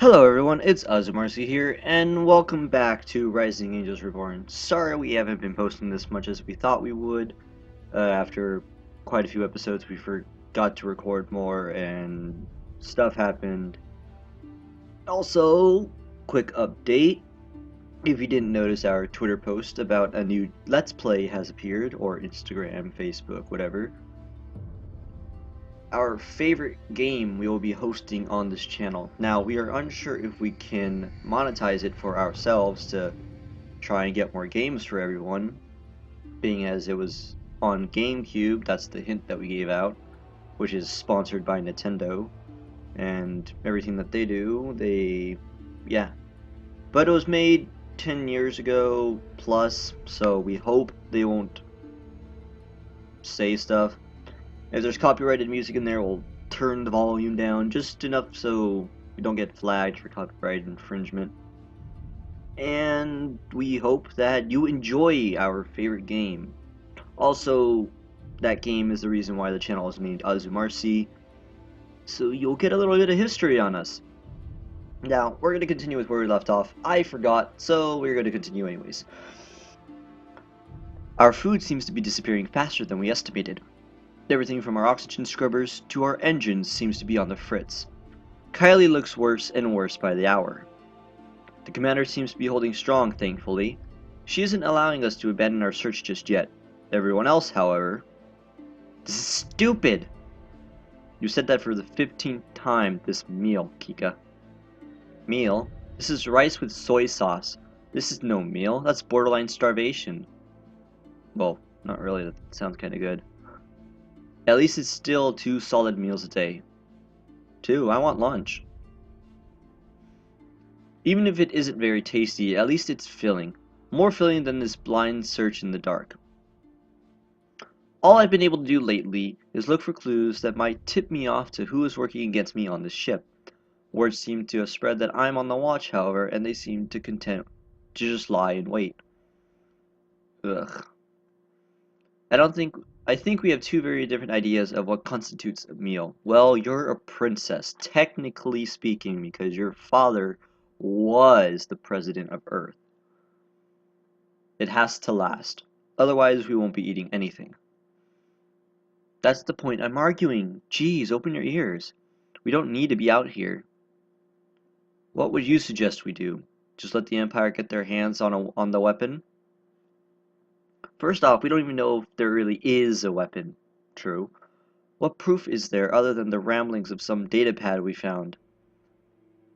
Hello everyone, it's ZURI'S here, and welcome back to Rising Angels Reborn. Sorry we haven't been posting this much as we thought we would. After quite a few episodes, we forgot to record more, and stuff happened. Also, quick update. If you didn't notice, our Twitter post about a new Let's Play has appeared, or Instagram, Facebook, whatever. Our favorite game we will be hosting on this channel. Now, we are unsure if we can monetize it for ourselves to try and get more games for everyone, being as it was on GameCube. That's the hint that we gave out, which is sponsored by Nintendo, and everything that they do, yeah. But it was made 10 years ago plus, so we hope they won't say stuff. If there's copyrighted music in there, we'll turn the volume down just enough so we don't get flagged for copyright infringement. And we hope that you enjoy our favorite game. Also, that game is the reason why the channel is named ZURI'S, so you'll get a little bit of history on us. Now, we're going to continue with where we left off. I forgot, so we're going to continue anyways. Our food seems to be disappearing faster than we estimated. Everything from our oxygen scrubbers to our engines seems to be on the fritz. Kylie looks worse and worse by the hour. The commander seems to be holding strong, thankfully. She isn't allowing us to abandon our search just yet. Everyone else, however... This is stupid! You said that for the 15th time this meal, Kika. Meal? This is rice with soy sauce. This is no meal. That's borderline starvation. Well, not really. That sounds kinda good. At least it's still 2 solid meals a day. 2, I want lunch. Even if it isn't very tasty, at least it's filling. More filling than this blind search in the dark. All I've been able to do lately is look for clues that might tip me off to who is working against me on this ship. Words seem to have spread that I'm on the watch, however, and they seem to content to just lie and wait. Ugh. I think we have 2 very different ideas of what constitutes a meal. Well, you're a princess, technically speaking, because your father was the president of Earth. It has to last. Otherwise, we won't be eating anything. That's the point I'm arguing. Geez, open your ears. We don't need to be out here. What would you suggest we do? Just let the Empire get their hands on the weapon? First off, we don't even know if there really is a weapon. True. What proof is there other than the ramblings of some datapad we found?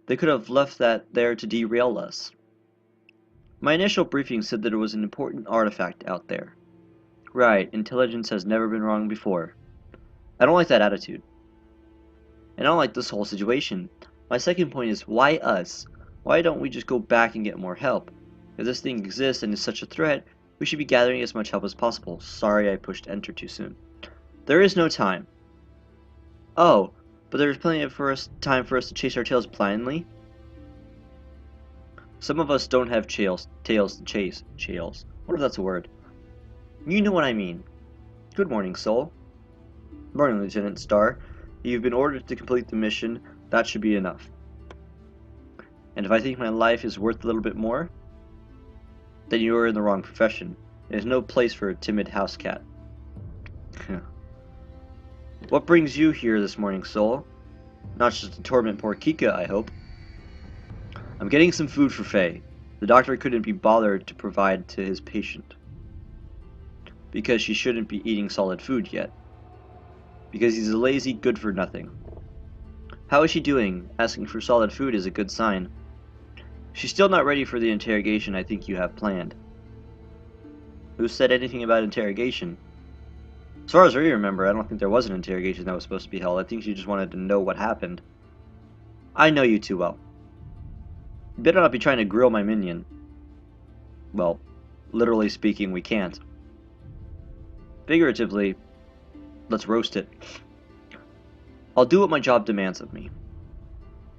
They could have left that there to derail us. My initial briefing said that it was an important artifact out there. Right, intelligence has never been wrong before. I don't like that attitude. And I don't like this whole situation. My second point is, why us? Why don't we just go back and get more help? If this thing exists and is such a threat, we should be gathering as much help as possible. Sorry I pushed enter too soon. There is no time. Oh, but there's plenty of time for us to chase our tails blindly? Some of us don't have tails to chase. Tails. What if that's a word? You know what I mean. Good morning, Soul. Morning, Lieutenant Star. You've been ordered to complete the mission. That should be enough. And if I think my life is worth a little bit more, then you are in the wrong profession. There's no place for a timid house cat. What brings you here this morning, Soul? Not just to torment poor Kika, I hope. I'm getting some food for Faye. The doctor couldn't be bothered to provide to his patient. Because she shouldn't be eating solid food yet. Because he's a lazy good-for-nothing. How is she doing? Asking for solid food is a good sign. She's still not ready for the interrogation I think you have planned. Who said anything about interrogation? As far as I remember, I don't think there was an interrogation that was supposed to be held. I think she just wanted to know what happened. I know you too well. You better not be trying to grill my minion. Well, literally speaking, we can't. Figuratively, let's roast it. I'll do what my job demands of me.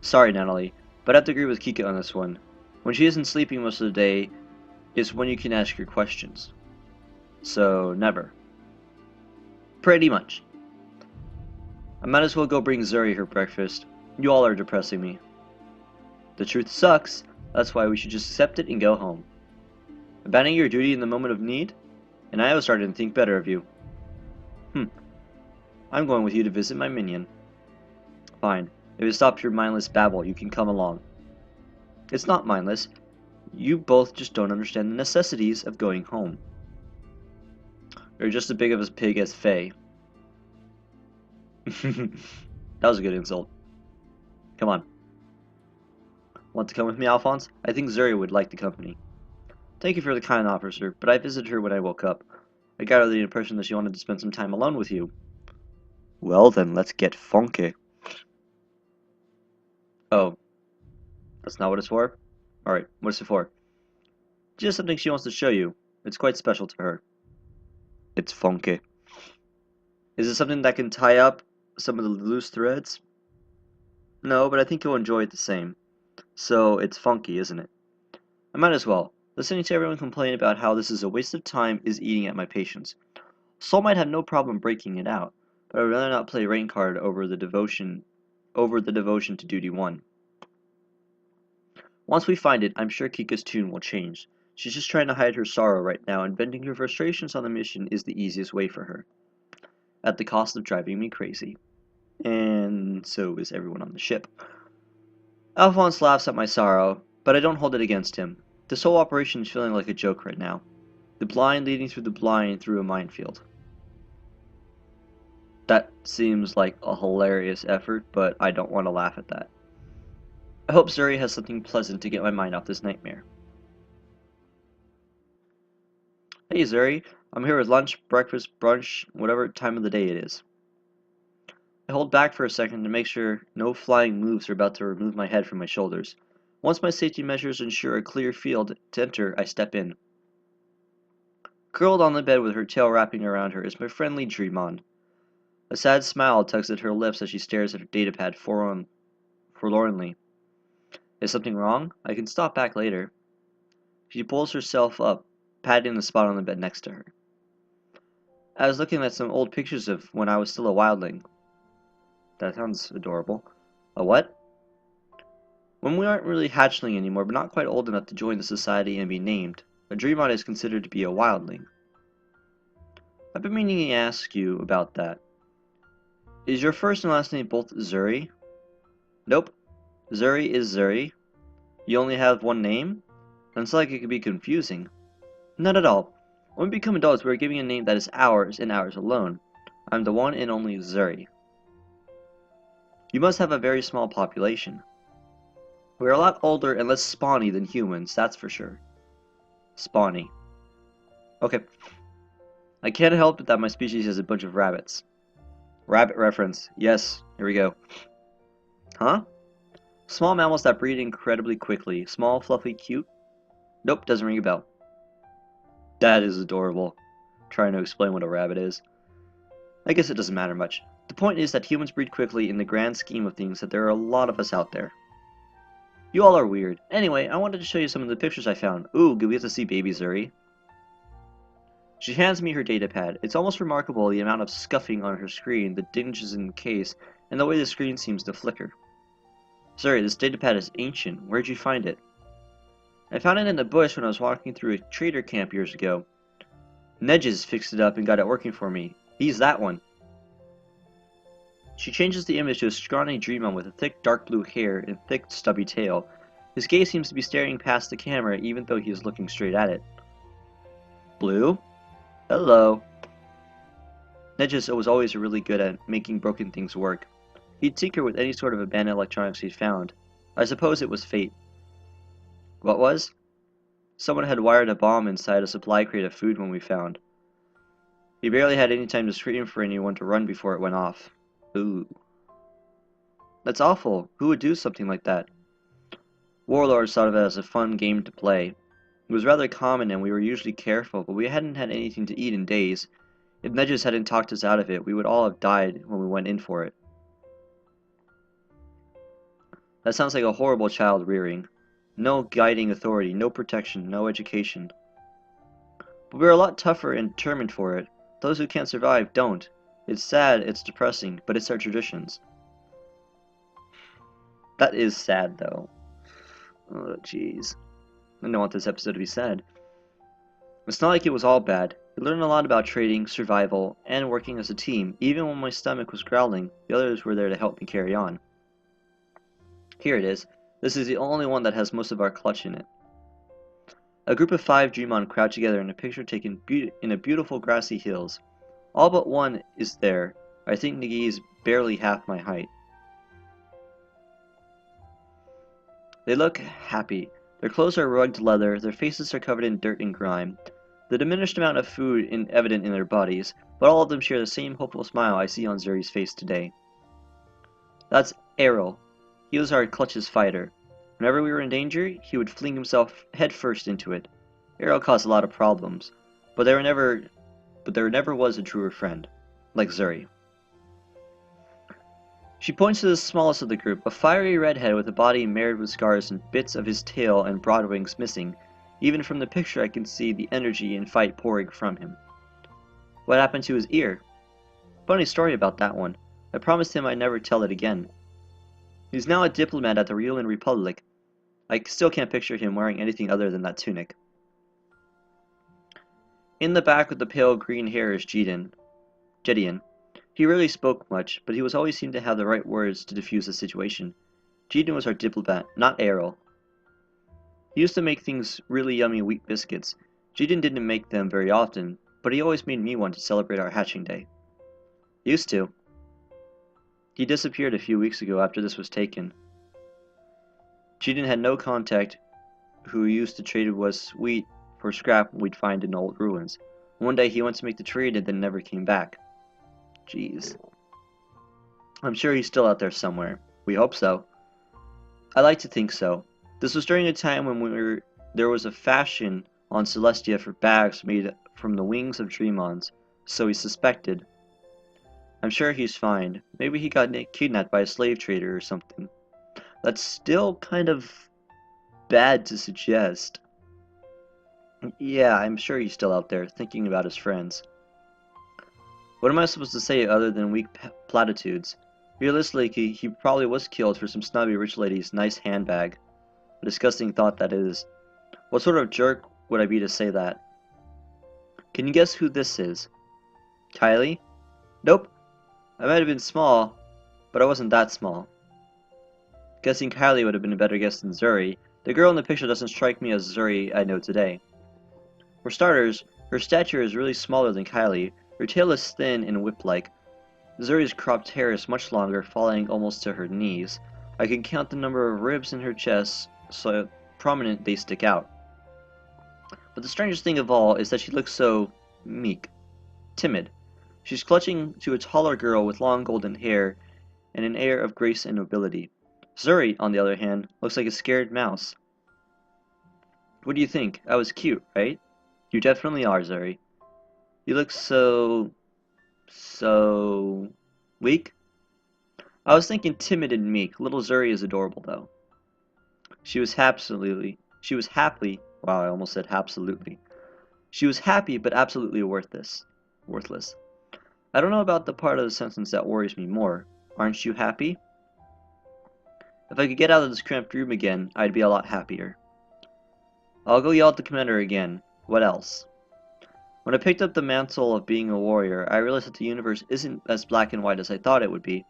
Sorry, Natalie, but I have to agree with Kika on this one. When she isn't sleeping most of the day, is when you can ask your questions. So, never. Pretty much. I might as well go bring Zuri her breakfast. You all are depressing me. The truth sucks. That's why we should just accept it and go home. Abandoning your duty in the moment of need? And I was starting to think better of you. I'm going with you to visit my minion. Fine. If it stops your mindless babble, you can come along. It's not mindless. You both just don't understand the necessities of going home. You're just as big of a pig as Faye. That was a good insult. Come on. Want to come with me, Alphonse? I think Zuri would like the company. Thank you for the kind offer, sir, but I visited her when I woke up. I got the impression that she wanted to spend some time alone with you. Well then, let's get funky. Oh. That's not what it's for? Alright, what's it for? Just something she wants to show you. It's quite special to her. It's funky. Is it something that can tie up some of the loose threads? No, but I think you'll enjoy it the same. So, it's funky, isn't it? I might as well. Listening to everyone complain about how this is a waste of time is eating at my patience. Soul might have no problem breaking it out, but I'd rather not play rain card over the devotion to duty 1. Once we find it, I'm sure Kika's tune will change. She's just trying to hide her sorrow right now, and venting her frustrations on the mission is the easiest way for her. At the cost of driving me crazy. And so is everyone on the ship. Alphonse laughs at my sorrow, but I don't hold it against him. This whole operation is feeling like a joke right now. The blind leading through the blind through a minefield. That seems like a hilarious effort, but I don't want to laugh at that. I hope Zuri has something pleasant to get my mind off this nightmare. Hey Zuri, I'm here with lunch, breakfast, brunch, whatever time of the day it is. I hold back for a second to make sure no flying moves are about to remove my head from my shoulders. Once my safety measures ensure a clear field to enter, I step in. Curled on the bed with her tail wrapping around her is my friendly Dreamon. A sad smile tugs at her lips as she stares at her datapad forlornly. Is something wrong? I can stop back later. She pulls herself up, patting the spot on the bed next to her. I was looking at some old pictures of when I was still a wildling. That sounds adorable. A what? When we aren't really hatchling anymore, but not quite old enough to join the society and be named, a Dreamon is considered to be a wildling. I've been meaning to ask you about that. Is your first and last name both Zuri? Nope. Zuri is Zuri. You only have one name? Sounds like it could be confusing. Not at all. When we become adults, we are giving a name that is ours and ours alone. I'm the one and only Zuri. You must have a very small population. We're a lot older and less spawny than humans, that's for sure. Spawny. Okay. I can't help it that my species has a bunch of rabbits. Rabbit reference. Yes, here we go. Huh? Small mammals that breed incredibly quickly. Small, fluffy, cute? Nope, doesn't ring a bell. That is adorable. Trying to explain what a rabbit is. I guess it doesn't matter much. The point is that humans breed quickly in the grand scheme of things, that there are a lot of us out there. You all are weird. Anyway, I wanted to show you some of the pictures I found. Ooh, do we get to see baby Zuri? She hands me her datapad. It's almost remarkable the amount of scuffing on her screen, the dinges in the case, and the way the screen seems to flicker. Zuri, this datapad is ancient. Where'd you find it? I found it in the bush when I was walking through a trader camp years ago. Nedges fixed it up and got it working for me. He's that one. She changes the image to a scrawny Dreamon with a thick dark blue hair and thick stubby tail. His gaze seems to be staring past the camera even though he is looking straight at it. Blue? Hello. Nedges was always really good at making broken things work. He'd tinker with any sort of abandoned electronics he'd found. I suppose it was fate. What was? Someone had wired a bomb inside a supply crate of food when we found. He barely had any time to scream for anyone to run before it went off. Ooh. That's awful. Who would do something like that? Warlords thought of it as a fun game to play. It was rather common and we were usually careful, but we hadn't had anything to eat in days. If Nedges hadn't talked us out of it, we would all have died when we went in for it. That sounds like a horrible child rearing. No guiding authority, no protection, no education. But we're a lot tougher and determined for it. Those who can't survive don't. It's sad, it's depressing, but it's our traditions. That is sad, though. Oh, jeez. I don't want this episode to be sad. It's not like it was all bad. We learned a lot about trading, survival, and working as a team. Even when my stomach was growling, the others were there to help me carry on. Here it is. This is the only one that has most of our clutch in it. A group of 5 dream on crowd together in a picture taken in a beautiful grassy hills. All but one is there. I think Nagi is barely half my height. They look happy. Their clothes are rugged leather, their faces are covered in dirt and grime. The diminished amount of food is evident in their bodies, but all of them share the same hopeful smile I see on ZURI'S face today. That's Errol. He was our clutch's fighter. Whenever we were in danger, he would fling himself headfirst into it. Errol caused a lot of problems, but there never was a truer friend, like ZURI. She points to the smallest of the group, a fiery redhead with a body marred with scars and bits of his tail and broad wings missing. Even from the picture I can see the energy and fight pouring from him. What happened to his ear? Funny story about that one. I promised him I'd never tell it again. He's now a diplomat at the Real Republic. I still can't picture him wearing anything other than that tunic. In the back with the pale green hair is Jedin. He rarely spoke much, but he always seemed to have the right words to diffuse the situation. Jedin was our diplomat, not Errol. He used to make things really yummy wheat biscuits. Jedin didn't make them very often, but he always made me one to celebrate our hatching day. Used to. He disappeared a few weeks ago after this was taken. Jedin had no contact who used to trade us wheat for scrap we'd find in old ruins. One day he went to make the trade and then never came back. Jeez. I'm sure he's still out there somewhere. We hope so. I like to think so. This was during a time when there was a fashion on Celestia for bags made from the wings of Dreamons, so he suspected. I'm sure he's fine. Maybe he got kidnapped by a slave trader or something. That's still kind of bad to suggest. Yeah, I'm sure he's still out there, thinking about his friends. What am I supposed to say other than weak platitudes? Realistically, he probably was killed for some snobby rich lady's nice handbag. A disgusting thought that is. What sort of jerk would I be to say that? Can you guess who this is? Kylie? Nope. I might have been small, but I wasn't that small. Guessing Kylie would have been a better guess than ZURI. The girl in the picture doesn't strike me as ZURI I know today. For starters, her stature is really smaller than Kylie. Her tail is thin and whip-like. ZURI's cropped hair is much longer, falling almost to her knees. I can count the number of ribs in her chest, so prominent they stick out. But the strangest thing of all is that she looks so meek, timid. She's clutching to a taller girl with long golden hair and an air of grace and nobility. ZURI, on the other hand, looks like a scared mouse. What do you think? I was cute, right? You definitely are, ZURI. You look so weak? I was thinking timid and meek. Little ZURI is adorable, though. She was happy, wow, I almost said absolutely. She was happy, but absolutely worthless. I don't know about the part of the sentence that worries me more. Aren't you happy? If I could get out of this cramped room again, I'd be a lot happier. I'll go yell at the commander again. What else? When I picked up the mantle of being a warrior, I realized that the universe isn't as black and white as I thought it would be.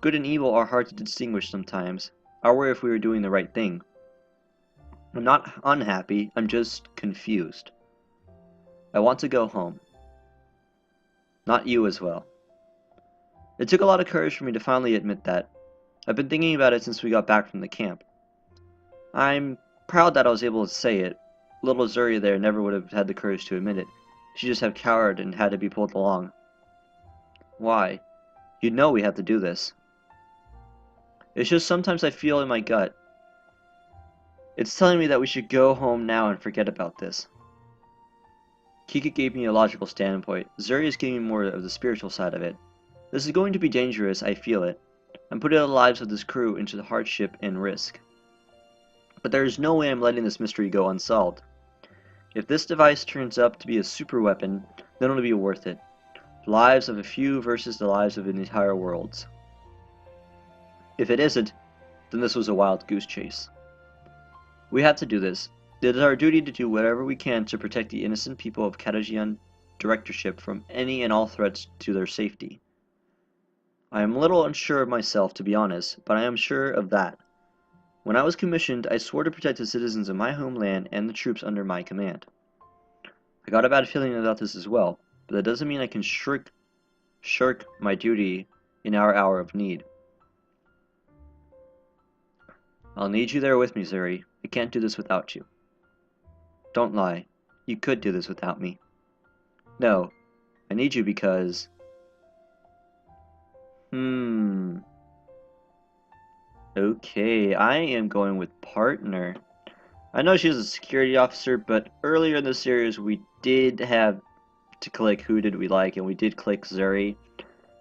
Good and evil are hard to distinguish sometimes. I worry if we were doing the right thing. I'm not unhappy, I'm just confused. I want to go home. Not you as well. It took a lot of courage for me to finally admit that. I've been thinking about it since we got back from the camp. I'm proud that I was able to say it. Little ZURI there never would have had the courage to admit it. She just had cowered and had to be pulled along. Why? You know we have to do this. It's just sometimes I feel in my gut. It's telling me that we should go home now and forget about this. Kika gave me a logical standpoint. ZURI is giving me more of the spiritual side of it. This is going to be dangerous, I feel it. I'm putting the lives of this crew into the hardship and risk. But there is no way I'm letting this mystery go unsolved. If this device turns up to be a super weapon, then it'll be worth it. The lives of a few versus the lives of an entire world. If it isn't, then this was a wild goose chase. We have to do this. It is our duty to do whatever we can to protect the innocent people of Katajian Directorship from any and all threats to their safety. I am a little unsure of myself, to be honest, but I am sure of that. When I was commissioned, I swore to protect the citizens of my homeland and the troops under my command. I got a bad feeling about this as well, but that doesn't mean I can shirk my duty in our hour of need. I'll need you there with me, Zuri. I can't do this without you. Don't lie. You could do this without me. No, I need you because... Okay, I am going with partner. I know she's a security officer, but earlier in the series we did have to click who did we like, and we did click Zuri.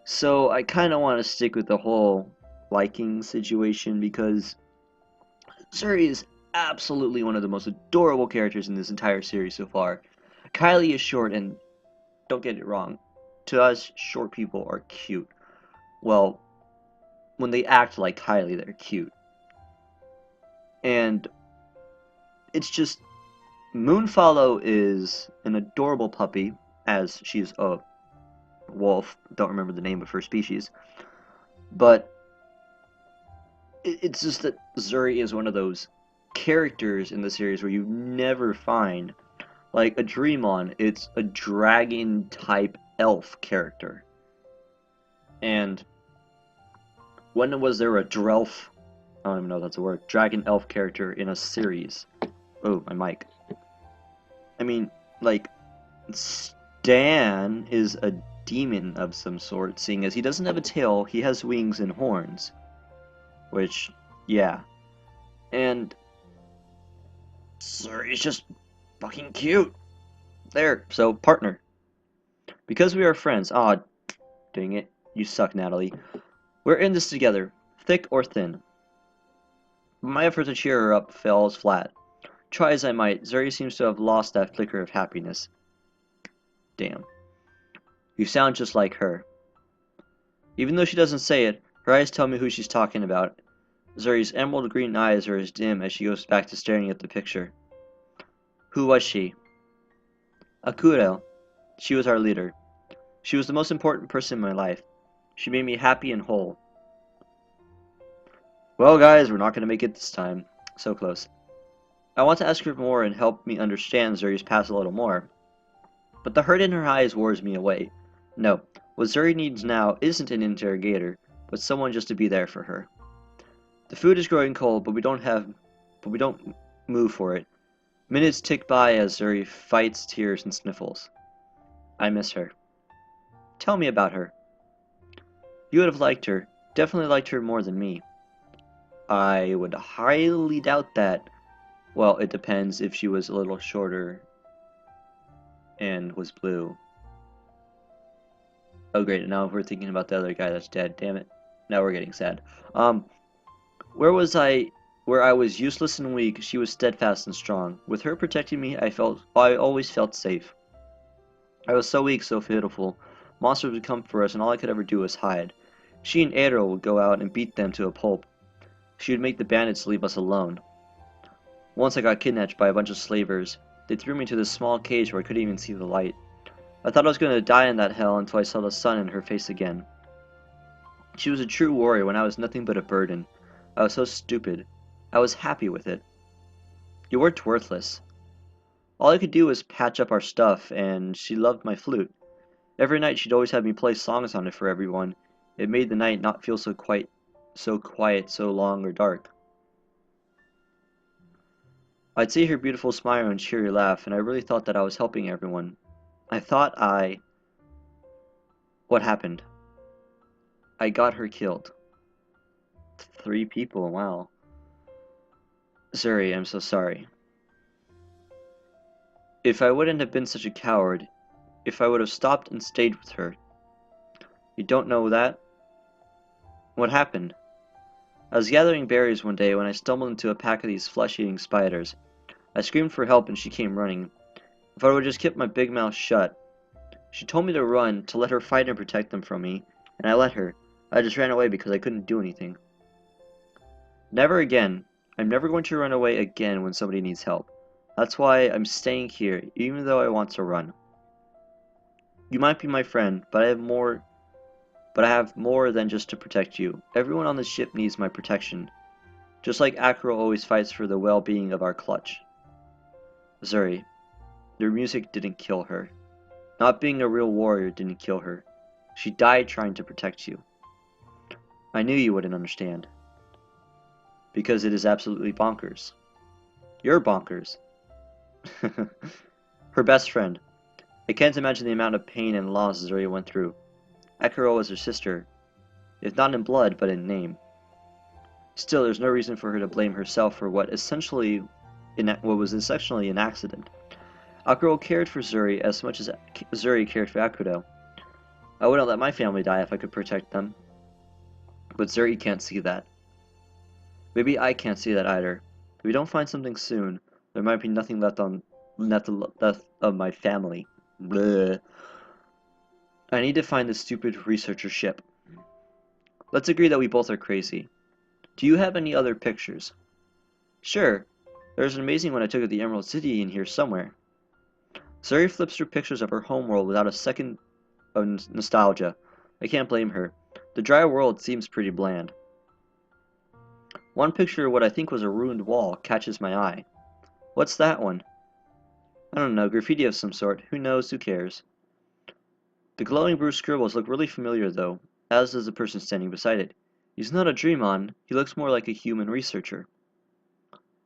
So I kind of want to stick with the whole liking situation because Zuri is absolutely one of the most adorable characters in this entire series so far. Kylie is short, and don't get it wrong, to us, short people are cute. Well, when they act like Kylie, they're cute. And it's just, Moonfollow is an adorable puppy, as she's a wolf. Don't remember the name of her species. But it's just that Zuri is one of those characters in the series where you never find, like a Dreamon. It's a dragon type elf character. And when was there a Drelf, I don't even know if that's a word, dragon elf character in a series? Oh, my mic. I mean, like, Stan is a demon of some sort, seeing as he doesn't have a tail, he has wings and horns. Which, yeah. And Zuri is just fucking cute. There, so partner. Because we are friends. Aw, dang it. You suck, Natalie. We're in this together, thick or thin. My effort to cheer her up falls flat. Try as I might, Zuri seems to have lost that flicker of happiness. Damn. You sound just like her. Even though she doesn't say it, her eyes tell me who she's talking about. Zuri's emerald green eyes are as dim as she goes back to staring at the picture. Who was she? Akuro. She was our leader. She was the most important person in my life. She made me happy and whole. Well, guys, we're not going to make it this time. So close. I want to ask her more and help me understand Zuri's past a little more. But the hurt in her eyes wars me away. No, what Zuri needs now isn't an interrogator, but someone just to be there for her. The food is growing cold, but we don't move for it. Minutes tick by as Zuri fights tears and sniffles. I miss her. Tell me about her. You would have liked her. Definitely liked her more than me. I would highly doubt that. Well, it depends if she was a little shorter and was blue. Oh great, now we're thinking about the other guy that's dead. Damn it. Now we're getting sad. Where was I? Where I was useless and weak, she was steadfast and strong. With her protecting me, I always felt safe. I was so weak, so pitiful. Monsters would come for us, and all I could ever do was hide. She and Ero would go out and beat them to a pulp. She would make the bandits leave us alone. Once I got kidnapped by a bunch of slavers. They threw me into this small cage where I couldn't even see the light. I thought I was going to die in that hell until I saw the sun in her face again. She was a true warrior when I was nothing but a burden. I was so stupid. I was happy with it. You weren't worthless. All I could do was patch up our stuff, and she loved my flute. Every night she'd always have me play songs on it for everyone. It made the night not feel so quiet, so long or dark. I'd see her beautiful smile and cheery laugh, and I really thought that I was helping everyone. What happened? I got her killed. 3 people, wow. Zuri, I'm so sorry. If I wouldn't have been such a coward, if I would have stopped and stayed with her. You don't know that? What happened? I was gathering berries one day when I stumbled into a pack of these flesh-eating spiders. I screamed for help and she came running. If I would have just kept my big mouth shut. She told me to run, to let her fight and protect them from me, and I let her. I just ran away because I couldn't do anything. Never again. I'm never going to run away again when somebody needs help. That's why I'm staying here, even though I want to run. You might be my friend, but I have more than just to protect you. Everyone on the ship needs my protection. Just like Akuro always fights for the well-being of our clutch. Zuri, your music didn't kill her. Not being a real warrior didn't kill her. She died trying to protect you. I knew you wouldn't understand. Because it is absolutely bonkers. You're bonkers. Her best friend. I can't imagine the amount of pain and loss Zuri went through. Akuro was her sister, if not in blood, but in name. Still, there's no reason for her to blame herself for what was essentially an accident. Akuro cared for Zuri as much as Zuri cared for Akuro. I wouldn't let my family die if I could protect them. But Zuri can't see that. Maybe I can't see that either. If we don't find something soon, there might be nothing left of my family. Bleh. I need to find this stupid researcher ship. Let's agree that we both are crazy. Do you have any other pictures? Sure. There's an amazing one I took at the Emerald City in here somewhere. Zuri flips through pictures of her homeworld without a second of nostalgia. I can't blame her. The dry world seems pretty bland. One picture of what I think was a ruined wall catches my eye. What's that one? I don't know, graffiti of some sort. Who knows, who cares? The glowing blue scribbles look really familiar though, as does the person standing beside it. He's not a Dreamon, he looks more like a human researcher.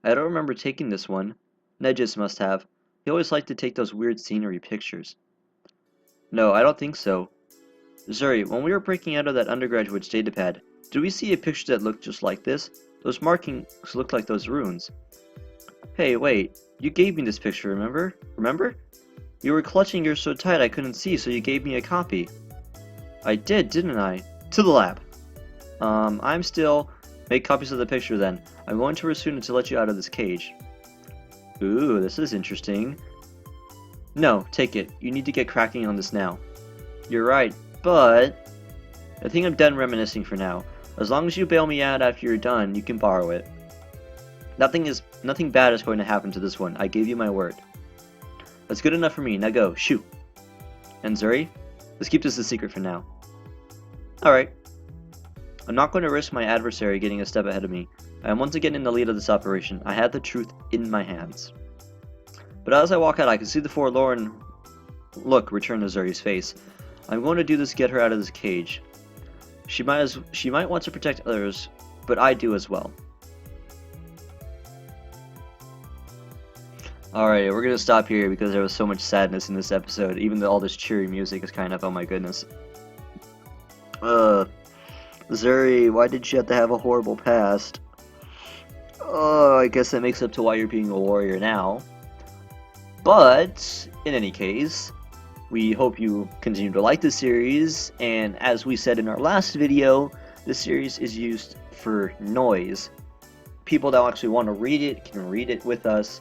I don't remember taking this one. Nedges must have. He always liked to take those weird scenery pictures. No, I don't think so. Zuri, when we were breaking out of that undergraduate's datapad, did we see a picture that looked just like this? Those markings looked like those runes. Hey, wait. You gave me this picture, remember? Remember? You were clutching yours so tight I couldn't see, so you gave me a copy. I did, didn't I? To the lab. I'm still... Make copies of the picture then. I'm going to Rasuna to let you out of this cage. Ooh, this is interesting. No, take it. You need to get cracking on this now. You're right, but... I think I'm done reminiscing for now. As long as you bail me out after you're done, you can borrow it. Nothing bad is going to happen to this one. I gave you my word. That's good enough for me. Now go. Shoot. And Zuri, let's keep this a secret for now. Alright. I'm not going to risk my adversary getting a step ahead of me. I am once again in the lead of this operation. I have the truth in my hands. But as I walk out, I can see the forlorn look return to Zuri's face. I'm going to do this to get her out of this cage. She might want to protect others, but I do as well. Alright, we're gonna stop here because there was so much sadness in this episode, even though all this cheery music is kind of, oh my goodness. Zuri, why did you have to have a horrible past? I guess that makes up to why you're being a warrior now. But, in any case, we hope you continue to like the series, and as we said in our last video, the series is used for noise. People that actually want to read it can read it with us,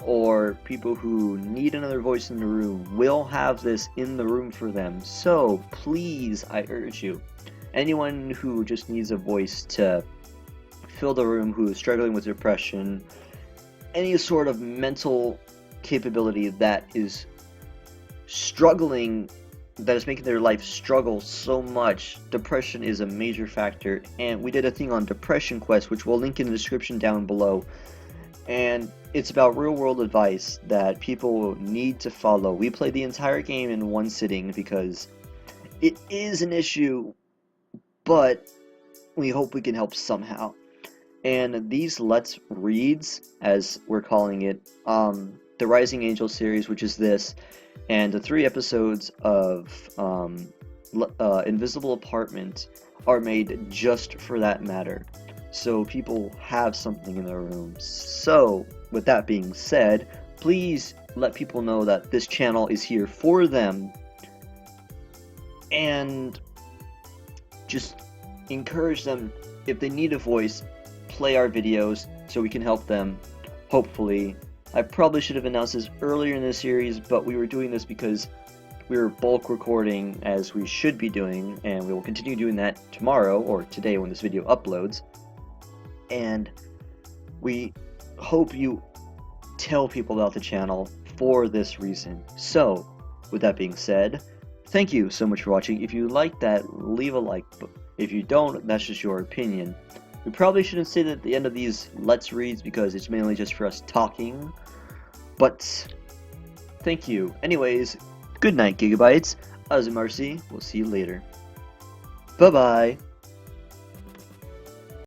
or people who need another voice in the room will have this in the room for them. So please, I urge you, anyone who just needs a voice to fill the room, who is struggling with depression, any sort of mental capability that is struggling, that is making their life struggle so much. Depression is a major factor, and we did a thing on Depression Quest, which we'll link in the description down below, and it's about real-world advice that people need to follow. We played the entire game in one sitting because it is an issue, but we hope we can help somehow. And these Let's Reads, as we're calling it, the Rising Angel series, which is this, and the 3 episodes of Invisible Apartment are made just for that matter. So people have something in their rooms. So, with that being said, please let people know that this channel is here for them. And just encourage them, if they need a voice, play our videos so we can help them, hopefully. I probably should have announced this earlier in the series, but we were doing this because we were bulk recording as we should be doing, and we will continue doing that tomorrow, or today when this video uploads. And We hope you tell people about the channel for this reason. So, with that being said, thank you so much for watching. If you like that, leave a like. If you don't, that's just your opinion. We probably shouldn't say that at the end of these Let's Reads because it's mainly just for us talking. But, thank you. Anyways, good night, Gigabytes. I was Marcy. We'll see you later. Bye-bye.